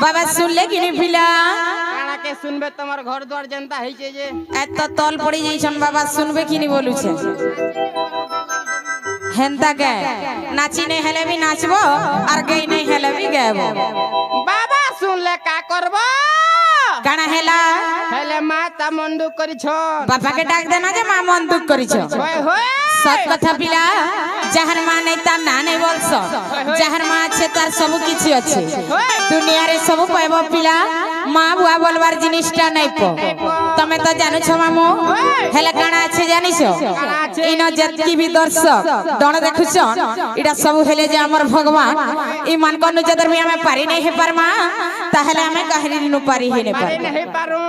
बाबा सुन ले कि नहीं पिला काना के सुनबे तमर घर द्वार जनता है जे एत तल पड़ी जैसन बाबा सुनबे कि नहीं बोलू छे हेंता के नाची नहीं हेले भी नाचबो और गई नहीं हेले भी गायबो बाबा सुन ले का करबो काना हेला हेले माता मन दुख करी छ बाबा के डाक देना जे मां मन दुख करी छ होय होय सत कथा पिला जहर मां नहीं ता ना नहीं बोलस जहर मां छे तार सब किछि अछि दुनिया रे सब पाइबो पिला मां बुआ बोलबार जिनिसटा नहीं पो तमे तो जानु छ मामो हेले काना अछि जानि छ इनो जतकी भी दर्शक दण देखु छ इडा सब हेले जे हमर भगवान ई मान कोनु जदर भी हमें पारी नहीं हे परमा ताहले हमें कहरी नु पारी हे नहीं पारू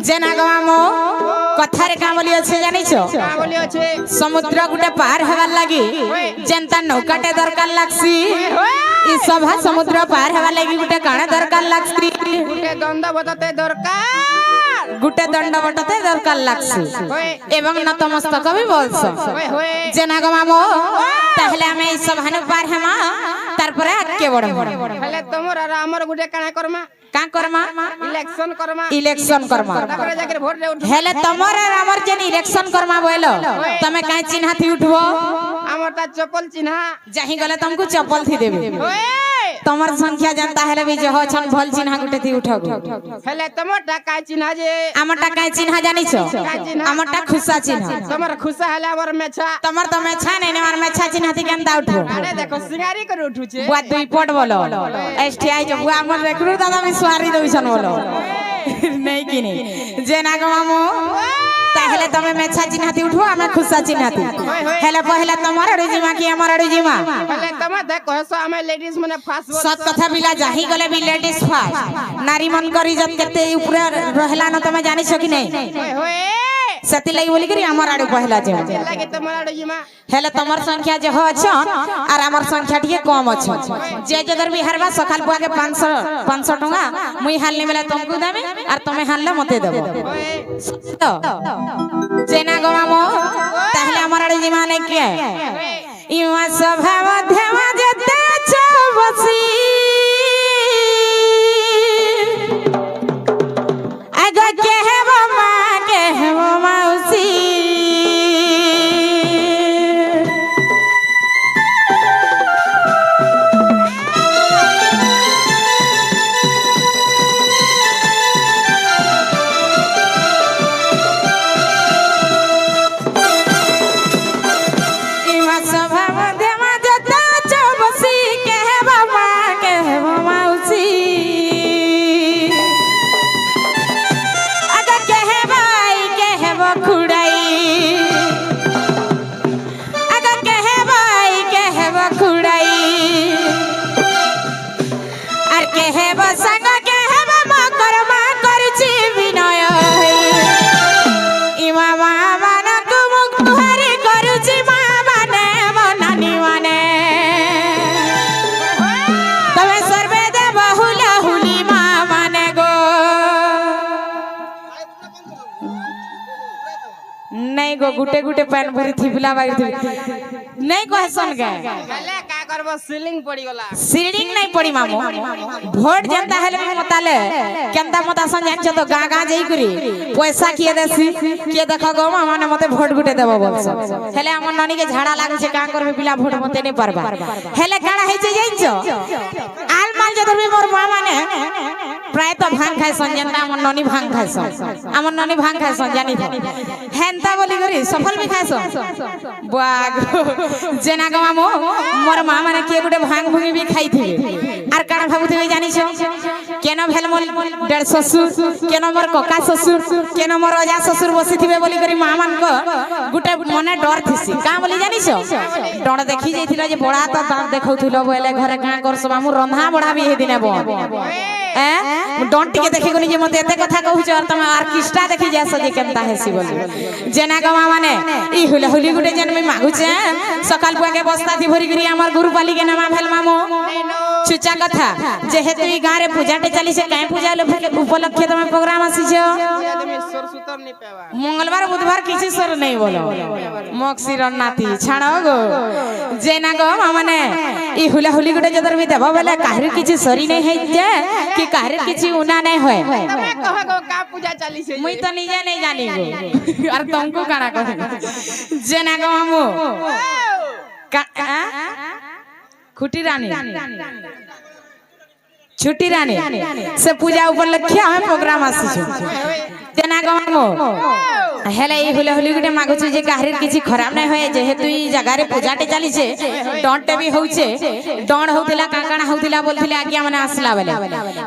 जेना गमामो कथा रे का बोली अछि जानि छ का बोली अछि समुद्र गुटे पार हवार लागी जेंता नौकाटे दरकार लागसी ई सभा समुद्र पार हवार लागी गुटे काना दरकार लागसी गुटे दंड बटते दरकार लागसी एवं नतमस्तक भी बोलस जेना गमामो ताहले हमें ई सभानु पार हेमा तार परे आके बडम हेले तमर और हमर गुटे काना करमा का करमा इलेक्शन करमा तापर जाके वोट ले उठ हेले तमर और हमर जेन इलेक्शन करमा बोलो तमे काहे चिन्हा थी उठबो हमर ता चप्पल चिन्हा जाही गले तुमको चप्पल थी देबे तमर संख्या जनता हेले भी जे हो छन भल चिन्हा गुटे थी उठगो हेले तमटा का चिन्हा जे हमटा काहे चिन्हा जानि छ हमटा खुसा चिन्हा तमर खुसा हेले हमर मेछा तमर तो मेछा नहीं हमर मेछा चिन्हा थी केनता उठो अरे देखो सिंगारी कर उठू छे बुआ दुई पट बोलो एसटीआई जो बुआ हमर रेक्रूट दादा में सवारी दोइसन बोलो नहीं कि नहीं जेना गमामो ताहले तमे मेछा चिन्हाती उठो हमें खुसा चिन्हाती हेले पहले तमर अड़ुजीमा की हमर अड़ुजीमा हेले तमे देखो सो हमें लेडीज मने फास्ट सत कथा बिला जाही गले भी लेडीज फास्ट नारी मन करी जब केते ऊपर रहला न तमे जानि छ कि नहीं होय सती लई बोली करी हमर आडू पहला जे लागे तमर अड़ुजीमा हेले तमर संख्या जे हो छ और हमर संख्या ठीक कम छ जे जदर भी हरबा सखाल बुआ के 500 टका मुई हालने वाला तुमको देबे और तमे हालले मते देबो तो जेना गमामो ताहले हमर अड़ुजीमा ने के इवा सभा मध्यमा जते छ बसी आगा के हेबो मां के हेबो मौसी इवा सभा मध्यमा जते छ बसी के हेबो मां के हेबो मौसी आगा के हेबाई के हेबो खुड़ाई आगा के हेबाई के हेबो खुड़ाई आर के हेबो संग के हेबो मकरमा करछि विनय इमा मामान तुम गुहारी करछि माने नानी माने तमे सर्वे दे बहुला हुली माने गो नहीं गो गुटे गुटे पैन भरी थिबला बागी थी नहीं कहसन के हेले का करबो सीलिंग पड़ी गला सीलिंग नहीं पड़ी मामो वोट जनता हेले मताले केनता मता सन जान छ तो गा गा जई करी पैसा किए देसी के देखो गो माने मते वोट गुटे देबो बोलस हेले हमर ननी के झाड़ा लागे छे का करबे पिला वोट मते नहीं परबा हेले काड़ा है छे जाइन छ आल माल जदर भी मोर मां माने प्राय तो भांग खाय सन जनता हमर ननी भांग खाय सन हमर ननी भांग खाय सन जानि हेनता बोली करी सफल भी खाय सन बाग जेना गमामो मोर मां माने के गुटे भांग भुंगी भी खाई थी आर काना भाबुथि जानि छ केनो भेल मोर डेढ़ ससुर केनो मोर कका ससुर केनो मोर अजा ससुर बसी थिबे बोली करी मां मान को गुटे मने डर थिसी का बोली जानि छ डर देखि जाइथिलो जे बड़ा तो दांत देखौथिलो बोले घरे का कर सब हमु रंधा बड़ा भी हे दिने बो डंटी के देखि कोनी जे मते एते कथा कहू छ और तमे ऑर्केस्ट्रा देखि जास जे केनता हेसी बोली जेना गमा माने ई हुला हुली गुटे जन में मागु छ सकाल बुआ के बस्ता थी भरी करी हमर गुरु पाली के नामा भेल मामो চুচা কথা যেহেতু এই গাঁরে পূজাটে চালিছে কাই পূজা উপলক্ষে তুমি প্রোগ্রাম আসিছ তুমি সর সুতর নি পেবা মঙ্গলবার বুধবার কিছু সর নেই বলো মকসিরন নাতি ছাড়ো গো যে না গো মানে ই হুলা হুলি গুটে যদর বি দেব বলে কাহির কিছু সরি নেই হইছে কি কাহির কিছু উনা নাই হয় তুমি কহ গো কা পূজা চালিছে মুই তো নিজে নেই জানি গো আর তুমকো কানা কহে যে না গো মামু খুটি রানী ছুটি রানী সে পূজা উপলক্ষে আমি প্রোগ্রাম আসিছু তেনা গমামো হেলে এই হুলে হুলি গুটে মাগুছু যে কাহির কিছু খারাপ নাই হয় যেহেতু এই জায়গারে পূজাটে চালিছে ডনটে বি হউছে ডন হউতিলা কাকানা হউতিলা বলতিলে আজ্ঞা মানে আসলা বেলে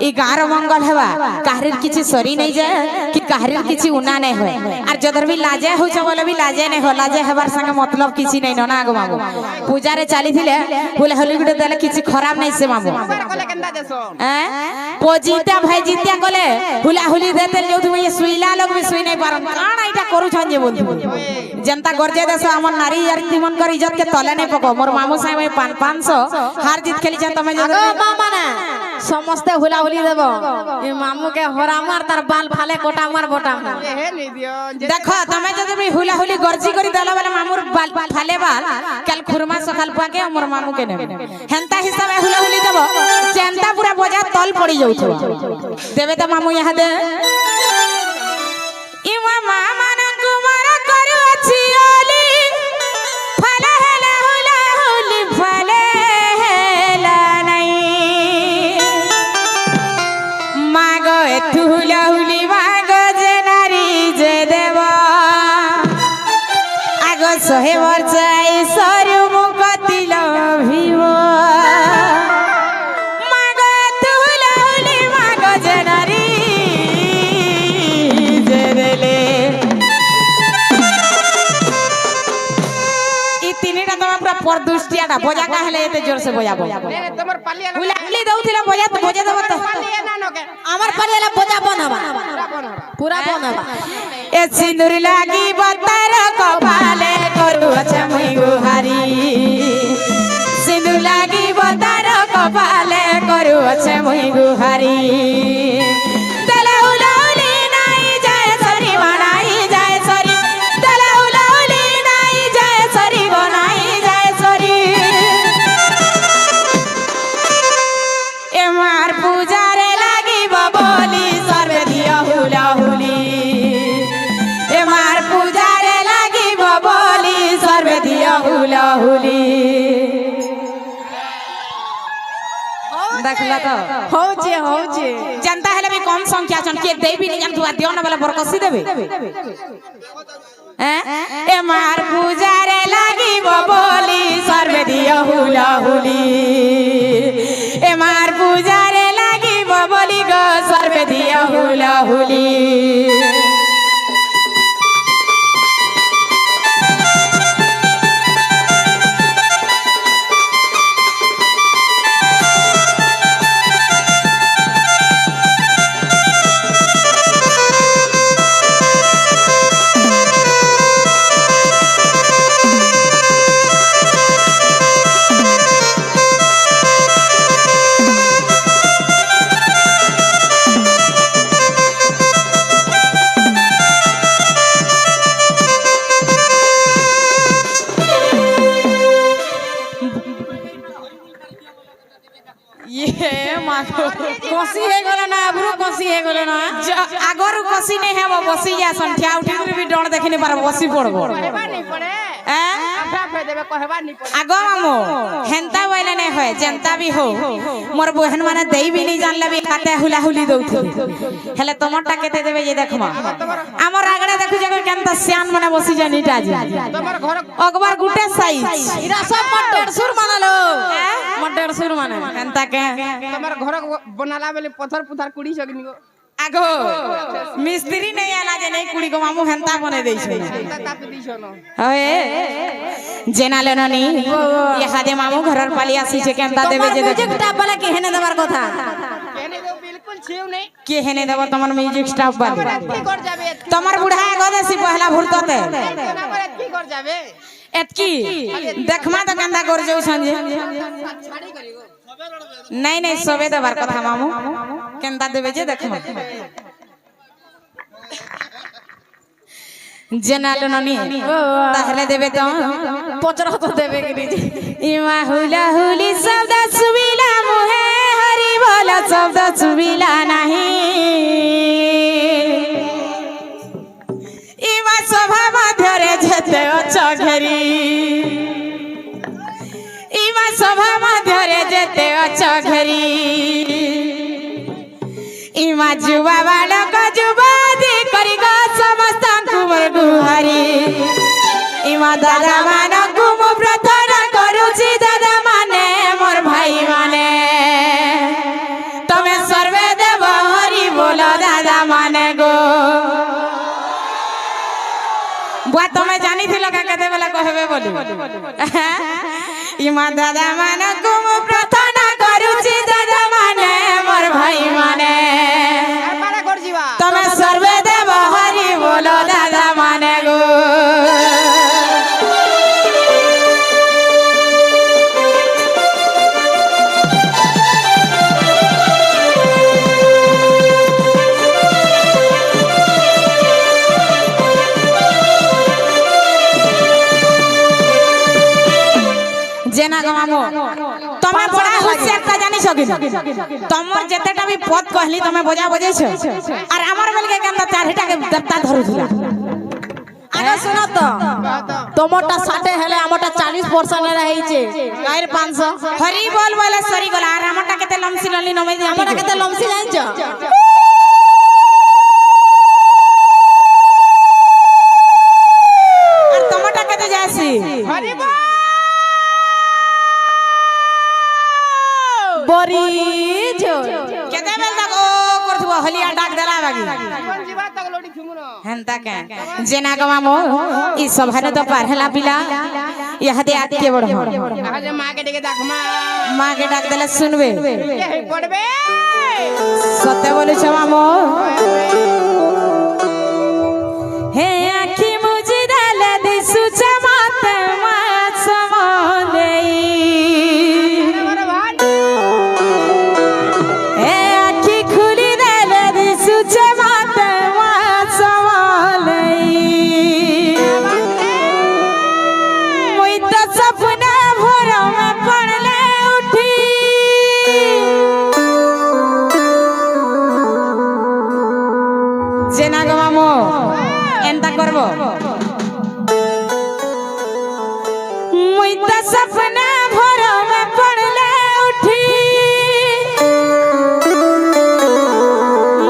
এই গাঁর মঙ্গল হেবা কাহির কিছু সরি নাই যায় কি কাহির কিছু উনা নাই হয় আর যদর বি লাজে হউছে বলে বি লাজে নাই হয় লাজে হেবার সঙ্গে মতলব কিছু নাই না গমামো পূজারে চালিছিলে হুলে হুলি গুটে দেলে কিছু খারাপ নাই সে মামু কলে কেনটা দেছো পজিতা ভাই জিতিয়া গলে হুলা হুলি দেতে যেউ তুমি সুইলা লোক বি সুই নাই পারন কাণ এটা করুছন যে বলছি জনতা গর্জে দেশ আমার নারী আর তিমন কর ইজ্জত কে তলে নাই পকো মোর মামু সাহেব 500 হার জিত খেলিছেন তুমি যদি মামা না সমস্ত হুলা হুলি দেব এই মামুকে হরা মার তার বাল ফালে কোটা মার বটা হে নি দিও দেখো তুমি যদি হুলা হুলি গর্জি করি দলা বলে মামুর বাল ফালে বাল কাল খুরমা সকাল পাকে মোর মামুকে নেবে হেনতা হিসাবে হুলা হুলি দেব চেনতা পুরা বজা তল পড়ি যাউছো দেবে তো মামু ইহা দে ইমা মামা না কুমার করু আছি ওলি ফালে হেলা হুলা হুলি ফালে হেলা নাই মাগো এতু হুলা হুলি মাগো যে নারী যে দেব আগো সহে বর্ষাই সরু মুখ দিল ভিব মাগো এতু হুলা হুলি মাগো যে নারী যে দেলে এই তিনটা তোমার পুরা পরদুষ্টিয়াটা বজা কা হেলে এতে জোর সে বজাবো তোমার পালিয়া হুলা হুলি দউতিলা বজা তো বজা দেব তো পালিয়া না নকে আমার পারিয়ালা বজা বনাবা পুরা বনাবা এ সিঁদুর লাগি বতার কপালে করু আছে মুই গুহারি সিঁদুর লাগি বতার কপালে করু আছে মুই গুহারি তেলা হুলা হুলি নাই যায় সরি বানাই যায় সরি তেলা হুলা হুলি নাই যায় সরি বানাই যায় সরি এমার পূজারে লাগিব বলি সর্বে দিও হুলা হুলি এমার পূজারে লাগিব বলি সর্বে দিও হুলা হুলি দেখলা তো হউছে জানতা হেলে বি কম সংখ্যা ছন কে দেবি নি জান তুয়া দিও না বলে বরকসি দেবে এমার পূজারে লাগিব বলি সর্বে দিও হুলা হুলি এমার পূজারে লাগিব বলি গো সর্বে দিও হুলা হুলি কষি হয়ে গেল না আবরু কষি হয়ে গেল না আগরু কষি নেই হব বসি যাসন ঠিয়া উঠি করে বি ডণ দেখি নি পার বসি পড়বো কহবা নি পড়ে আফা ফে দেবে কহবা নি পড়ে আগ মামু হেনতা বইলে নাই হয় জেনতা বি হো মোর বহন মানে দেই বি নি জানলে বি কাতে হুলা হুলি দউথি হেলে তোমারটা কেতে দেবে যে দেখমা আমার আগড়া দেখু যে কেনতা শ্যান মানে বসি জানিটা আজি তোমার ঘর অকবার গুটে সাইজ ইরা সব মোর 150 মানালো মোর 150 মানে হেনতা কে তোমার ঘর বনালা বলে পথর পুথার কুড়ি সগনি গো আগো মিস্ত্রি নেই আলা যে নেই কুড়ি গো মামু হেনতা বনে দেইছে তা তাপি দিছ ন হয়ে জেনালে ননি ইহাদে মামু ঘরের পালি আসিছে কেনতা দেবে যে মিউজিক স্টাফ বলে কি হেনে দেবার কথা কেনে গো বিলকুল ছিউ নেই কি হেনে দেব তোমার মিউজিক স্টাফ বলে কি কর যাবে তোমার বুড়া গদেছি পহলা ভুরততে না করে কি কর যাবে एतकी देखमा तो केंदा कर जाऊ संजे नहीं नहीं सबे देबार कथा मामू केंदा देबे जे देखमा जेनालो ननी ताहले देबे तो पचरा तो देबे कि इमा हुला हुली शब्द सुबिला मुहे हरि बोला शब्द सुबिला नहीं इमा सभा मध्यरे जेते अछ घेरी इमा सभा मध्यरे जेते अछ घेरी इमा जुवा बालक जुबादी करी गो समस्त कुमर गुहारी इमा दादा मानक मु प्रार्थना करूची दादा माने मोर भाई माने तमे सर्वे देव हरि बोलो दादा माने गो बुआ तमे जानी थिलो का कते बेला कहबे बोली इमा दादा मानक मु प्रार्थना करूची दादा माने मोर भाई माने तमे सर्वे देव हरि बोलो दादा माने गो जेना गमामो तमे बड़ा होशियारता जानि सकी तमर जेतेटा भी पद कहली तमे बजा बजैछ और हमर बेल के केंदा चारटा के देवता धरुथिला आगे सुनो तो तमोटा 60 हेले हमटा 40% रही छे गायर 500 हरि बोल बोले सरी गला और हमटा केते लमसी लली नमे हमटा केते लमसी जानिछ और तमोटा केते जासी हरि बोल बरीज केते बेल तक ओ करथबो हलिया डाक देला बागी कोन जीवा तक लोडी खिमुनो हेंता के जेना गमामो ई सभारे तो पारहला पिला यहदे आत के बड़ हो आज मां के देके देखमा मां के डाक देला सुनबे पड़बे सत्य बोले छमामो हे आखी मुजी डाले दिसु चमाते मा समादेई जेना गमामो एंता करबो मुई त सपना भरो में पड़ले उठी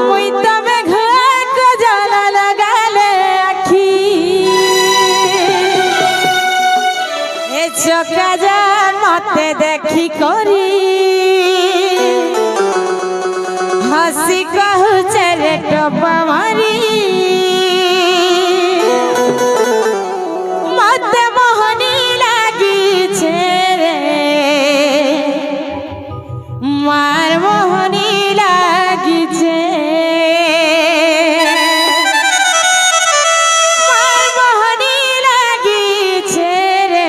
मुई त में घर को जाला लगाले आखी ए चका जा मते देखी करी हसी कहू चले टपा मारी मत मोहनी लागी छे रे मार मोहनी लागी छे मार मोहनी लागी छे रे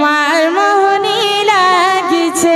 मार मोहनी लागी छे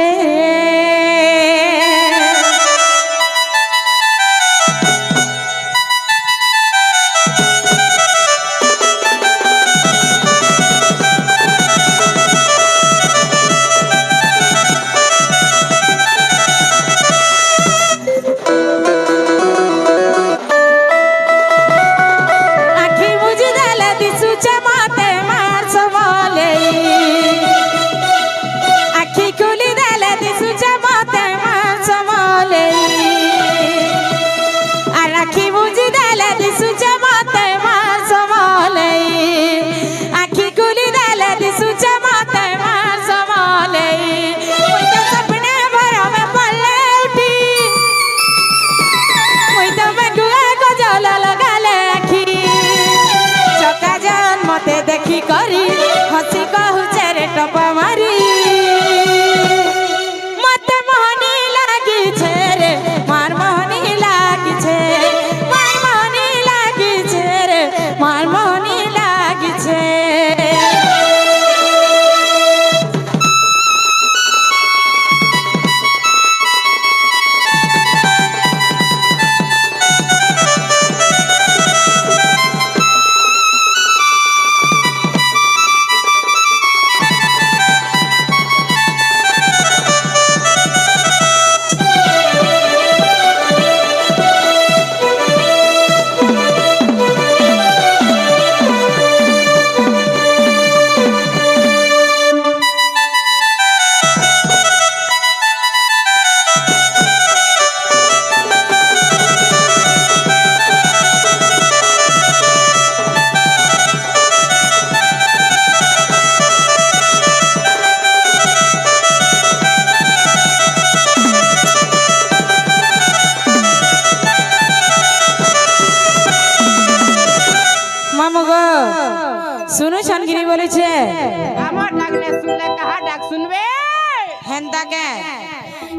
हेंता के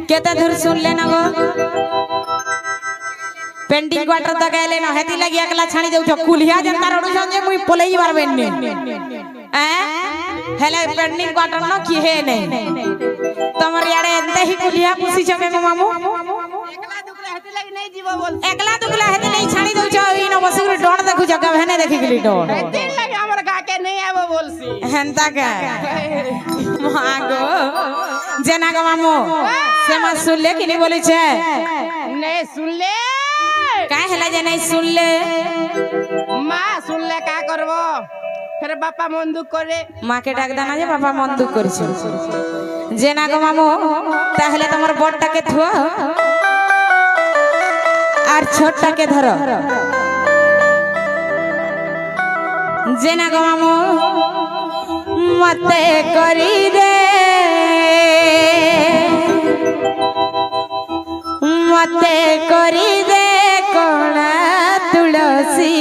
केते धुर सुन लेना गो पेंटिंग क्वार्टर तक आले न हेती लगी अकला छाणी देउ छ कुलिया जनता रोड संगे मुई पलेई बारबे ने हेले पेंटिंग क्वार्टर न की हे नहीं तमर याडे एते ही कुलिया पुसी छ मे मामू एकला दुगला हेती नहीं छाणी देउ छ ई न बसुर डोण देखु छ का हेने देखि गेली डोण हेती लगे हमर गा के नहीं आबो बोलसी हेंता के मागो जेना गो मामू से मा सुन ले कि नहीं बोली छे नहीं सुन ले काहे हला जे नहीं सुन ले माँ सुन ले का करबो फिर बापा मन दुख करे माँ के डाक दाना जे बापा मन दुख करछ जेना गो मामू ताहले तमर बड़टा के थुआ আর ছোটটাকে ধরো जेना गो मामू मते करी दे मते करी दे कोणा तुलसी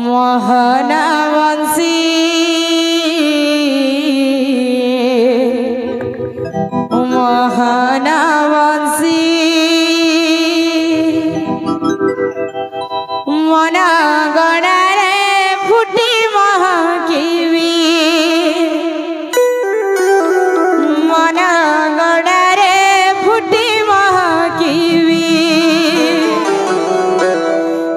मोहन वंशी मोहन वंशी मन गणारे फुटी महकिवी मन गणारे फुटी महकिवी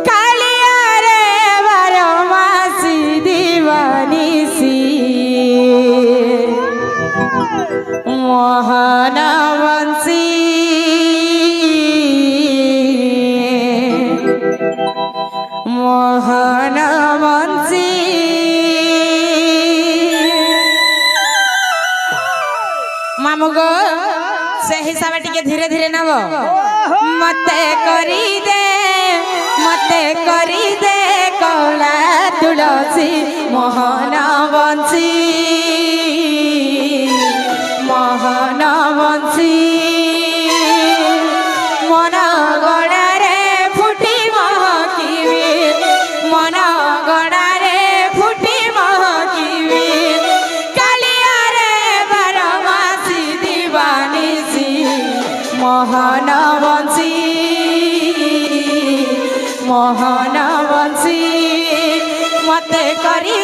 कालिया रे बारमासी दीवानिसी मोहन वंशी मोहन वंशी मामू गो से हिसाब टिके धीरे धीरे नब मते करी दे कौला तुलसी मोहन वंशी मोहन वंशी मन गड़ारे फुटी महकिवी मन गड़ारे फुटी महकिवी कालिया रे बारमासी दीवानिसी मोहन वंशी मोहन वंशी मते करी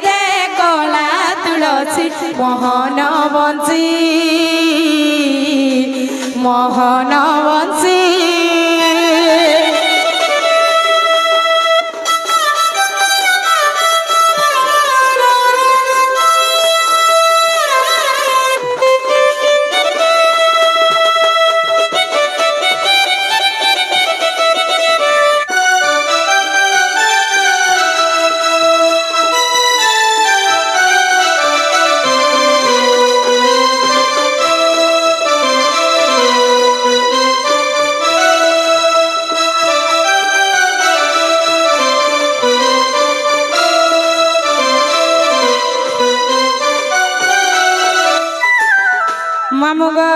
दे कोला तुलसी मोहन वंशी मोहन वंशी मामू गो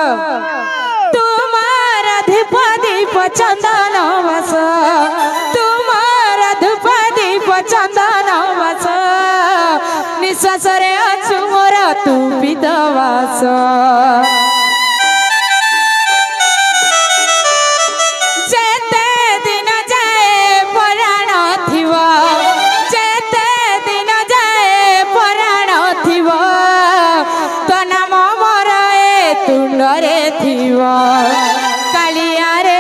तुम्हारा धीप चंदन बस तुम्हारा धीप चंदन बस निश्वास रे अछु मोर तू विधवास जेते दिन जाए पराण थिव जेते दिन जाए पराण थिव तो नाम मोर तुंडरे थिव कालिया रे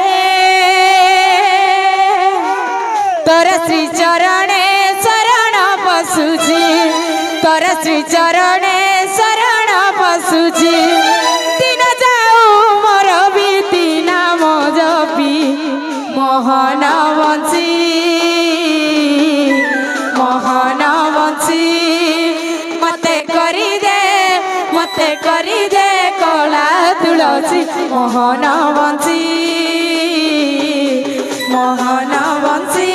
तोर श्री चरणे शरण पशुची तोर श्री चरणे शरण पशुची दिन जाऊ मोर बीती नाम जपी मोहन वंशी मोहन वंशी मते करी दे कोला तुलसी मोहन वंशी मोहन वंशी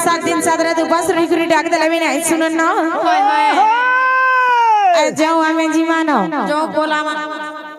সাত দিন সাত রাত উপাস রই করে ডাক দিলে আমি নাই শুনুন না হয় হয় যাও আমি জিমানো যাও বলা আমার